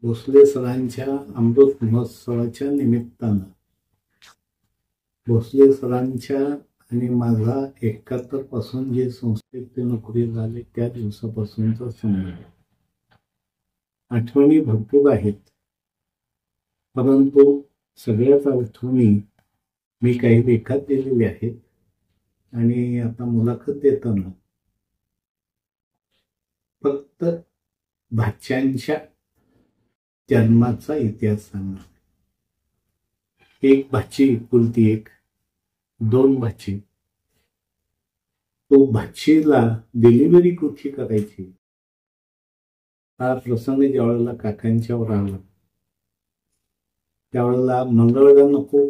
भोसले सरांच्या अमृत महोत्सवाच्या निमित्तानं भोसले सरांच्या आणि माझा 71 पासून जे संस्थेत नोकरी झाली त्या दिवसापासूनचा संबंध. आठवणी भरपूर आहेत, परंतु सगळ्याच आठवणी मी काही लेखात दिलेले आहेत. आणि आता मुलाखत देताना फक्त भाच्यांच्या जन्माचा इतिहास सांगणार. एक भाची, एकुलती एक, 2 भाची. तो भाचीला डिलिव्हरी कुठे करायची हा प्रसंग ज्यावेळेला काकांच्यावर आला त्यावेळेला मंगळवेढा नको,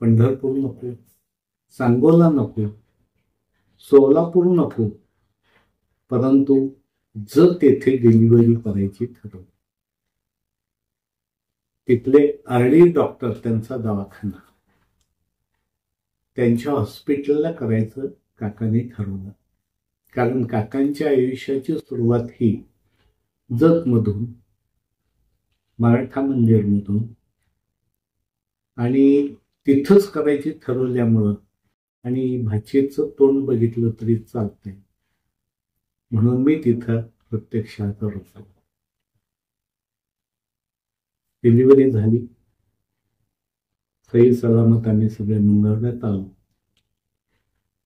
पंढरपूर नको, सांगोला नको, सोलापूर नको, परंतु जर तेथे डिलिव्हरी करायची ठरवली, तिथले आरडी डॉक्टर, त्यांचा दवाखाना, त्यांच्या हॉस्पिटलला करायचं काकांनी ठरवलं. कारण काकांच्या आयुष्याची सुरुवात ही जतमधून, मराठा मंदिरमधून आणि तिथंच करायची ठरवल्यामुळं आणि भाचीचं तोंड बघितलं तरी चालतंय म्हणून मी तिथं प्रत्यक्षात होतो. डिलिव्हरी झाली, सही सलामत आम्ही सगळे मंगळवेढ्यात आलो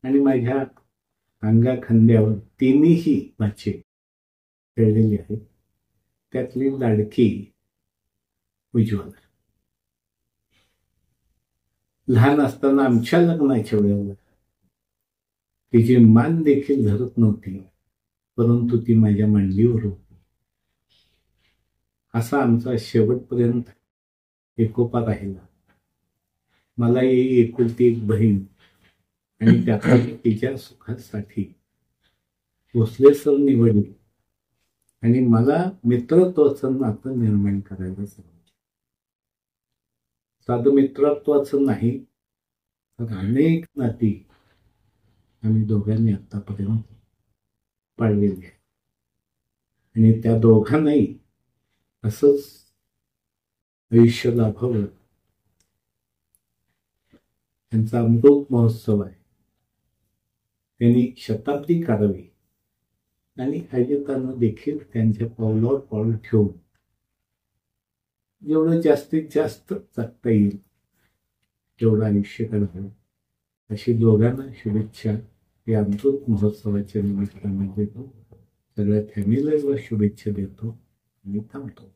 आणि माझ्या अंगा खांद्यावर 3ही भाचे खेळलेली आहेत. त्यातली लाडकी उज्ज्वला. लहान असताना आमच्या लग्नाच्या वेळेला तिची मान देखील धरत नव्हती, परंतु ती माझ्या मांडीवर होती. असा आमचा शेवटपर्यंत एकोपा राहिला. मला ही एकुलती एक बहीण आणि त्यातून तिच्या सुखासाठी भोसले सर निवडले आणि मला मित्रत्वाचं नातं निर्माण करायला सांगितलं. साधं मित्रत्वाचं नाही तर अनेक नाती आम्ही दोघांनी आतापर्यंत पाळलेली आहे. आणि त्या दोघांनाही असंच आयुष्य लाभावं त्यांचा अमृत महोत्सव आहे. त्यांनी शताब्दी काढावी आणि अजितानं देखील त्यांच्या पावलावर पाऊल ठेवून जेवढं जास्तीत जास्त जगता येईल तेवढं आयुष्य काढावं अशी दोघांना शुभेच्छा या अमृत महोत्सवाच्या निमित्तानं देतो. सगळ्या फॅमिलीला शुभेच्छा देतो आणि थांबतो.